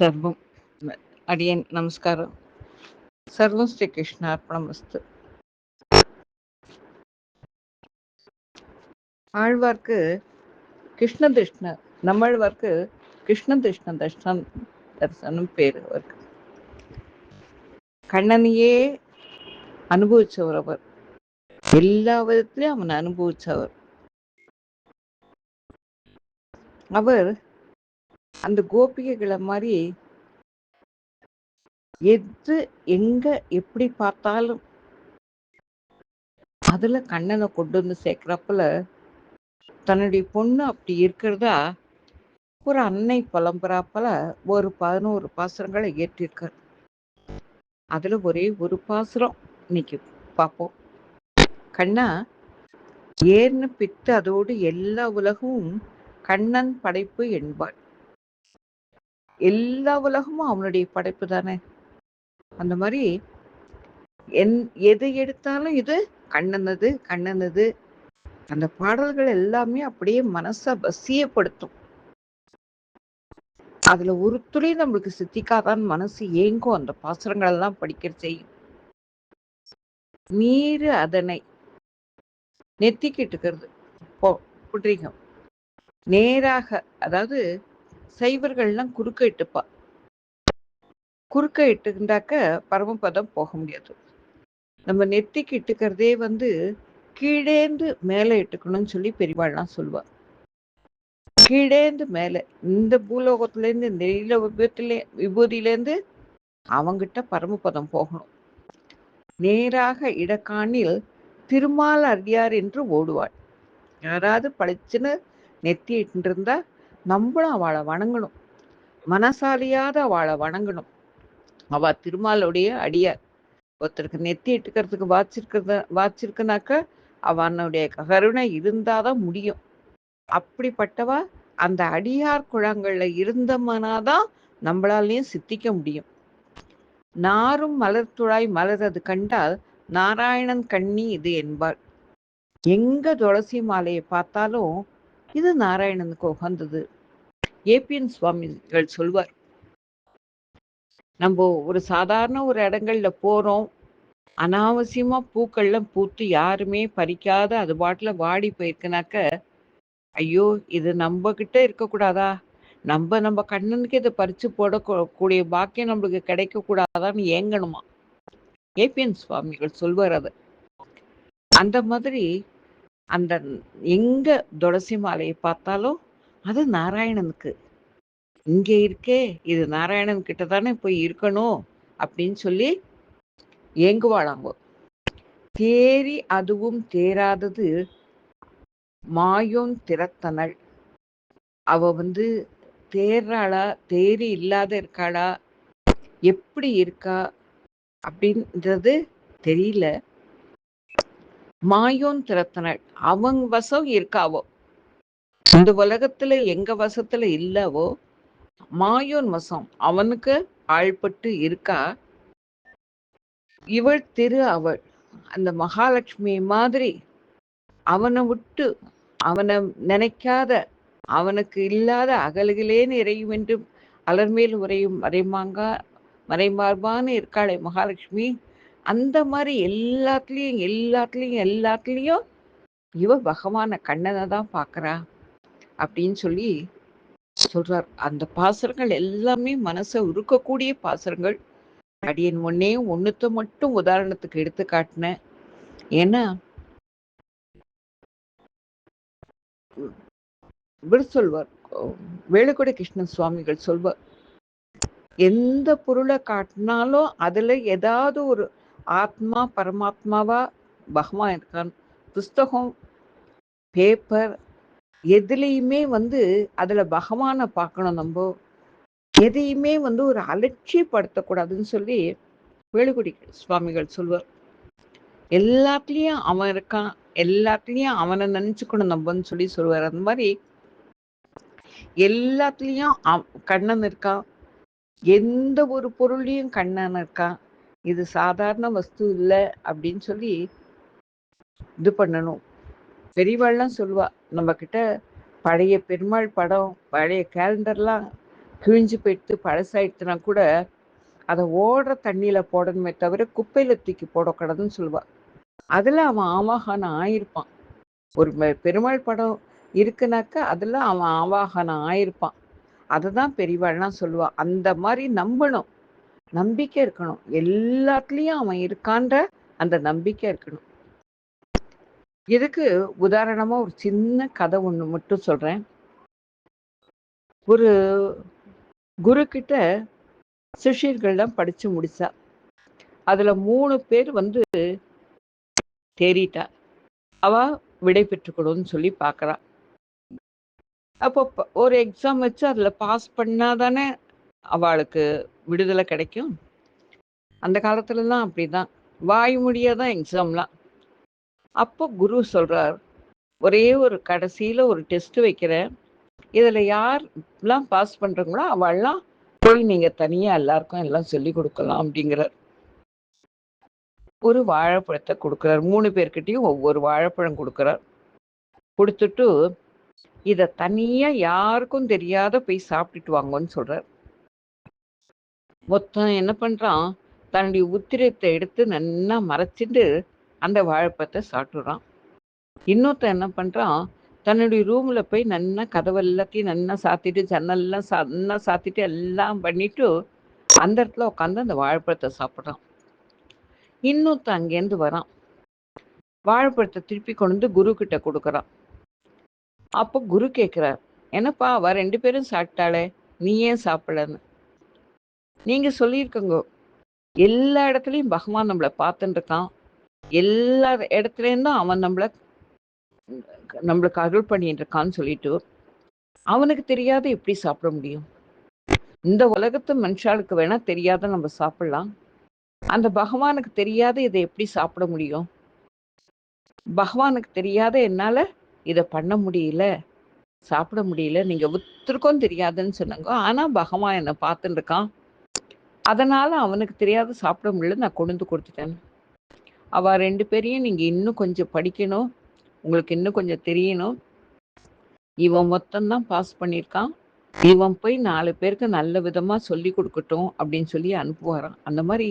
சர்வம் அடியன் நமஸ்காரம். சர்வம் ஸ்ரீ கிருஷ்ணார்ப்பணமஸ்து. ஆழ்வார்க்கு கிருஷ்ண திருஷ்ண நம்மாழ்வார்க்கு கிருஷ்ண திருஷ்ண தர்சனம் பேரு. அவருக்கு கண்ணனையே அனுபவிச்சவர். அவர் எல்லா விதத்திலையும் அவனை அனுபவிச்சவர். அவர் அந்த கோபிகைகளை மாதிரி எது எங்க எப்படி பார்த்தாலும் அதுல கண்ணனை கொண்டு வந்து சேர்க்கிறப்பல தன்னுடைய பொண்ணு அப்படி இருக்கிறதா ஒரு அன்னை புலம்புறாப்பல ஒரு 11 பாசுரங்களை ஏற்றிருக்கார். அதுல ஒரே ஒரு பாசுரம் இன்னைக்கு பார்ப்போம். கண்ணா ஏன்னு பித்து அதோடு எல்லா உலகமும் கண்ணன் படைப்பு என்பாள். எல்லா உலகமும் அவனுடைய படைப்பு தானே. அந்த மாதிரி எது எடுத்தாலும் இது கண்ணனது கண்ணனது. அந்த பாடல்கள் எல்லாமே அப்படியே மனசை வசியப்படுத்தும். அதுல ஒரு துளி நம்மளுக்கு சித்திக்காதான் மனசு ஏங்கும். அந்த பாசுரங்கள் எல்லாம் படிக்கிற செய்யும். நீரு அதனை நெத்திக்கிட்டு இருக்கிறது புட்ரிகம் நேராக, அதாவது சைவர்கள்லாம் குறுக்க இட்டுப்பா. குறுக்க இட்டுக்கிட்டாக்க பரமபதம் போக முடியாது. நம்ம நெத்திக்கு இட்டுக்கிறதே கீழேந்து மேலே இட்டுக்கணும்னு சொல்லி பெரியவாள்லாம் சொல்லுவா. கீழேந்து மேலே, இந்த பூலோகத்திலேருந்து இந்த விபூதியிலேருந்து அவங்கிட்ட பரமபதம் போகணும். நேராக இடக்காணில் திருமால் அடியார் என்று ஓடுவாள். யாராவது பழிச்சுன்னு நெத்தி இட்டு இருந்தா நம்மளும் அவளை வணங்கணும். மனசாலியாத அவளை வணங்கணும். அவ திருமாலுடைய அடியார். ஒருத்தருக்கு நெத்தி இட்டுக்கிறதுக்கு வாச்சிருக்குனாக்க அவனுடைய கருணை இருந்தாதான் முடியும். அப்படிப்பட்டவா அந்த அடியார் குழாங்கள்ல இருந்தமனாதான் நம்மளாலையும் சித்திக்க முடியும். நாரும் மலர்த்துழாய் மலரது கண்டால் நாராயணன் கண்ணி இது என்பார். எங்க துளசி மாலையை பார்த்தாலும் இது நாராயணனுக்கு உகந்தது. ஏபிஎன் சுவாமிகள் சொல்வார், நம்ம ஒரு சாதாரண ஒரு இடங்கள்ல போறோம், அனாவசியமா பூக்கள்லாம் பூத்து யாருமே பறிக்காத அது பாட்டுல வாடி போயிருக்குனாக்க, ஐயோ இது நம்ம கிட்ட இருக்கக்கூடாதா, நம்ம கண்ணனுக்கு இதை பறிச்சு போடக்கூடிய பாக்கியம் நம்மளுக்கு கிடைக்க கூடாதான்னு ஏங்கணுமா. ஏபிஎன் சுவாமிகள் சொல்வார் அது. அந்த மாதிரி அந்த எங்க துளசி மாலையை பார்த்தாலும் அது நாராயணனுக்கு இங்கே இருக்கே, இது நாராயணன் கிட்ட தானே போய் இருக்கணும் அப்படின்னு சொல்லி ஏங்குவாளாங்க. தேறி அதுவும் தேராதது மாயோன் திறத்தனள். அவ தேர்றாளா, தேறி இல்லாத இருக்காளா, எப்படி இருக்கா அப்படின்றது தெரியல. மாயோன் திறத்தனள், அவங்க வசம் இருக்காவோ, இந்த உலகத்துல எங்க வசத்துல இல்லவோ மாயோன் வசம் அவனுக்கு ஆள்பட்டு இருக்கா. இவள் அவள் அந்த மகாலட்சுமி மாதிரி அவனை விட்டு அவனை நினைக்காத, அவனுக்கு இல்லாத அகல்களேன்னு இறையும் என்றும் அலர்மேல் உரையும் மறைமார்பான்னு இருக்காளே மகாலட்சுமி. அந்த மாதிரி எல்லாத்துலயும் இவ பகவான கண்ணனை தான் பார்க்கறா அப்படின்னு சொல்லி சொல்றார். அந்த பாசுரங்கள் எல்லாமே மனசை உருக்கக்கூடிய பாசுரங்கள். அடியன் ஒன்னுத்த மட்டும் உதாரணத்துக்கு எடுத்து காட்டினேன். ஏன்னா இவர் சொல்வார், வேலுக்குடி கிருஷ்ணன் சுவாமிகள் சொல்வார், எந்த பொருளை காட்டினாலும் அதுல ஏதாவது ஒரு ஆத்மா பரமாத்மாவா பகவான் இருக்கான். புஸ்தகம், பேப்பர் எதுலையுமே அதுல பகவானை பார்க்கணும். நம்ம எதையுமே ஒரு அலட்சியப்படுத்தக்கூடாதுன்னு சொல்லி வேலுக்குடி சுவாமிகள் சொல்வார். எல்லாத்துலயும் அவன் இருக்கான், எல்லாத்துலயும் அவனை நினைச்சுக்கணும் நம்மன்னு சொல்லி சொல்வார். அந்த மாதிரி எல்லாத்துலயும் கண்ணன் இருக்கான், எந்த ஒரு பொருளையும் கண்ணன் இருக்கான். இது சாதாரண வஸ்து இல்லை அப்படின்னு சொல்லி இது பண்ணணும். பெரியவாள்லாம் சொல்லுவா, நம்ம கிட்ட பழைய பெருமாள் படம், பழைய கேலண்டர்லாம் கிழிஞ்சு போயிடுத்து பழசாயிடுத்துனா கூட அதை ஓடுற தண்ணியில போடணுமே தவிர குப்பையில தூக்கி போடக்கூடாதுன்னு சொல்லுவா. அதுல அவன் ஆவாகனம் ஆயிருப்பான். ஒரு பெருமாள் படம் இருக்குனாக்கா அதுல அவன் ஆவாகனம் ஆயிருப்பான். அததான் பெரியவாள்லாம் சொல்லுவா. அந்த மாதிரி நம்பணும், நம்பிக்கை இருக்கணும், எல்லாத்துலயும் அவன் இருக்கான்ற அந்த நம்பிக்கை இருக்கணும். இதுக்கு உதாரணமா ஒரு சின்ன கதை ஒண்ணு மட்டும் சொல்றேன். ஒரு குரு கிட்ட சிஷ்யர்கள்லாம் படிச்சு முடிச்சா. அதுல 3 பேர் தேறிட்டா. அவ விடை பெற்றுக்கணும்னு சொல்லி பாக்குறா. அப்போ ஒரு எக்ஸாம் வச்சு அதுல பாஸ் பண்ணாதானே அவளுக்கு விடுதலை கிடைக்கும். அந்த காலத்துலலாம் அப்படிதான், வாய்மொழியாதான் எக்ஸாம்லாம். அப்போ குரு சொல்றார், ஒரே ஒரு கடைசியில ஒரு டெஸ்ட் வைக்கிறேன், இதுல யாரெல்லாம் பாஸ் பண்றாங்களோ அவள்லாம் போய் நீங்க தனியா எல்லாருக்கும் எல்லாம் சொல்லி கொடுக்கலாம் அப்படிங்கிறார். ஒரு வாழைப்பழத்தை கொடுக்கிறார். 3 பேர்கிட்டயும் ஒவ்வொரு வாழைப்பழம் கொடுக்கிறார். கொடுத்துட்டு இத தனியா யாருக்கும் தெரியாத போய் சாப்பிட்டுட்டு வாங்கன்னு சொல்றார். மொத்தம் என்ன பண்றான், தன்னுடைய உத்திரத்தை எடுத்து நல்லா மறைச்சிட்டு அந்த வாழைப்பழத்தை சாப்பிட்டுறான். இன்னொருத்தன் என்ன பண்றான், தன்னுடைய ரூம்ல போய் நல்லா கதவு எல்லாத்தையும் நல்லா சாத்திட்டு ஜன்னல்லாம் நல்லா சாத்திட்டு எல்லாம் பண்ணிட்டு அந்த இடத்துல உட்காந்து அந்த வாழைப்பழத்தை சாப்பிட்றான். இன்னொருத்தன் அங்கேருந்து வரான், வாழைப்பழத்தை திருப்பி கொண்டு வந்து குரு கிட்ட கொடுக்குறான். அப்போ குரு கேட்கிறார், என்னப்பா அவ 2 பேரும் சாப்பிட்டாளே, நீ ஏன் சாப்பிடலன்னு. நீங்க சொல்லியிருக்கங்க, எல்லா இடத்துலயும் பகவான் நம்மளை பார்த்துட்டு இருக்கான், எல்லா இடத்துலேருந்தும் அவன் நம்மளுக்கு அருள் பண்ணிட்டு இருக்கான்னு சொல்லிட்டு அவனுக்கு தெரியாத எப்படி சாப்பிட முடியும்? இந்த உலகத்து மனுஷாளுக்கு வேணா தெரியாத நம்ம சாப்பிடலாம், அந்த பகவானுக்கு தெரியாத இதை எப்படி சாப்பிட முடியும்? பகவானுக்கு தெரியாத என்னால இதை பண்ண முடியல, சாப்பிட முடியல, நீங்க ஒருத்தருக்கும் தெரியாதுன்னு சொன்னாங்க. ஆனா பகவான் என்னை பார்த்துட்டு இருக்கான், அதனால அவனுக்கு தெரியாத சாப்பிட முடியல, நான் கொண்டு வந்து கொடுத்துட்டேன். அவ 2 பேரையும் நீங்க இன்னும் கொஞ்சம் படிக்கணும், உங்களுக்கு இன்னும் கொஞ்சம் தெரியணும், இவன் மொத்தம்தான் பாஸ் பண்ணியிருக்கான், இவன் போய் 4 பேருக்கு நல்ல விதமா சொல்லி கொடுக்கட்டும் அப்படின்னு சொல்லி அனுப்புவாராம். அந்த மாதிரி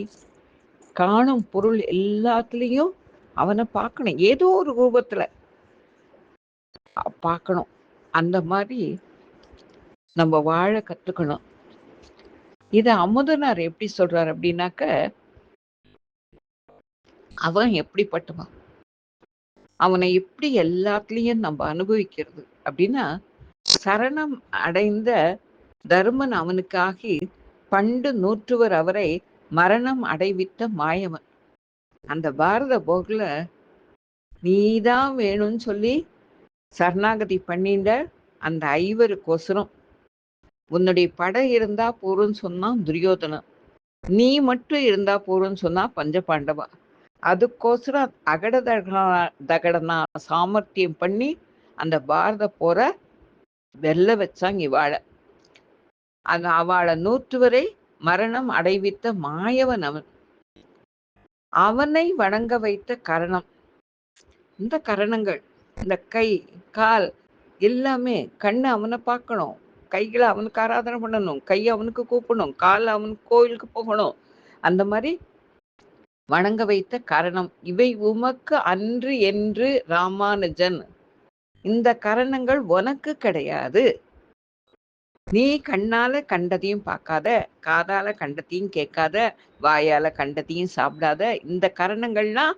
காணும் பொருள் எல்லாத்துலேயும் அவனை பார்க்கணும், ஏதோ ஒரு ரூபத்துல பார்க்கணும். அந்த மாதிரி நம்ம வாழ கத்துக்கணும். இத அமுதனார் எப்படி சொல்றார் அப்படின்னாக்க, அவன் எப்படிப்பட்டவன், அவனை எப்படி எல்லாத்துலயும் நம்ம அனுபவிக்கிறது அப்படின்னா, சரணம் அடைந்த தர்மன் அவனுக்காகி பண்டு நூற்றுவர் அவரை மரணம் அடைவித்த மாயவன். அந்த பாரத போர்ல நீதான் வேணும்னு சொல்லி சரணாகதி பண்ணிட்ட அந்த 5 உன்னுடைய படை இருந்தா போறோம்னு சொன்னா துரியோதனன், நீ மட்டும் இருந்தா போறோம்னு சொன்னா பஞ்ச பாண்டவா. அதுக்கோசரம் தகடனா சாமர்த்தியம் பண்ணி அந்த பாரத போற வெல்ல வச்சாங்க இவாழ. அவளை 100 வரை மரணம் அடைவித்த மாயவன் அவன். அவனை வணங்க வைத்த கரணம், இந்த கரணங்கள், இந்த கை கால் எல்லாமே, கண்ணு அவனை பார்க்கணும், கைகளை அவனுக்கு ஆராதனை பண்ணணும், கையை அவனுக்கு கூப்பிடணும், கால் அவனுக்கு கோயிலுக்கு போகணும், அந்த மாதிரி வணங்க வைத்த கரணம். இவை உமக்கு அன்று என்று ராமானுஜன், இந்த கரணங்கள் உனக்கு கிடையாது. நீ கண்ணால கண்டதையும் பார்க்காத, காதால கண்டத்தையும் கேட்காத, வாயால கண்டத்தையும் சாப்பிடாத, இந்த கரணங்கள்லாம்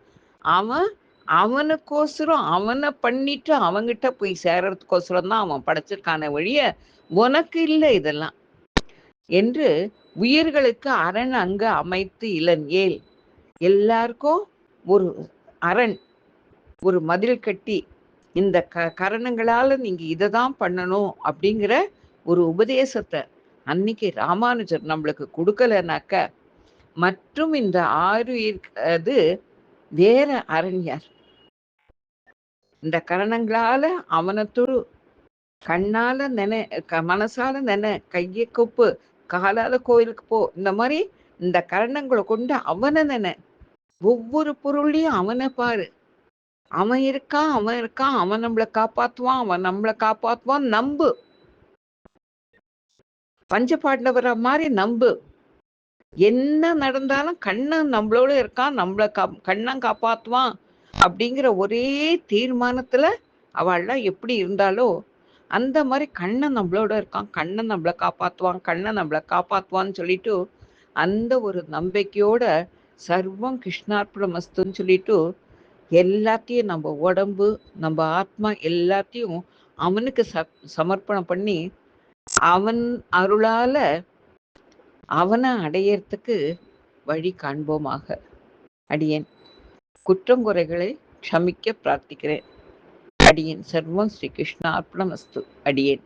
அவனுக்கோசரம் அவனை பண்ணிட்டு அவங்கிட்ட போய் சேர்றதுக்கோசரம் தான் அவன் படைச்சிருக்கான வழிய உனக்கு இல்லை இதெல்லாம் என்று உயிர்களுக்கு அரண் அங்கு அமைத்து இளன் ஏல். எல்லாருக்கும் ஒரு அரண், ஒரு மதில் கட்டி இந்த கரணங்களால நீங்க இதைதான் பண்ணணும் அப்படிங்கிற ஒரு உபதேசத்தை அன்னைக்கு ராமானுஜர் நம்மளுக்கு கொடுக்கலனாக்க, மற்றும் இந்த 6 இருக்கிறது வேற அரண்யார். இந்த கரணங்களால அவனை துரு, கண்ணால மனசால கையை கூப்பு, காலால கோயிலுக்கு போ, இந்த மாதிரி இந்த கரணங்களை கொண்டு அவனை ஒவ்வொரு பொருளையும் அவனை பாரு, அவன் இருக்கான், அவன் நம்மளை காப்பாத்துவான், அவன் நம்மளை காப்பாத்துவான் நம்பு. பஞ்சபாண்டவரா மாதிரி நம்பு. என்ன நடந்தாலும் கண்ணன் நம்மளோட இருக்கான், நம்மள கண்ணன் காப்பாத்துவான் அப்படிங்கிற ஒரே தீர்மானத்துல அவள்லாம் எப்படி இருந்தாலோ அந்த மாதிரி கண்ணன் நம்மளோட இருக்கான், கண்ணன் நம்மளை காப்பாத்துவான், கண்ணன் நம்மளை காப்பாத்துவான்னு சொல்லிட்டு அந்த ஒரு நம்பிக்கையோட சர்வம் கிருஷ்ணார்ப்பணமஸ்துன்னு சொல்லிட்டு எல்லாத்தையும் நம்ம உடம்பு நம்ம ஆத்மா எல்லாத்தையும் அவனுக்கு சமர்ப்பணம் பண்ணி அவன் அருளால அவனை அடையறதுக்கு வழி காண்போமாக. அடியேன் குற்றங்குறைகளை க்ஷமிக்க பிரார்த்திக்கிறேன். அடியேன் சர்வம் ஸ்ரீ கிருஷ்ணா அர்ப்பணமஸ்து. அடியேன்.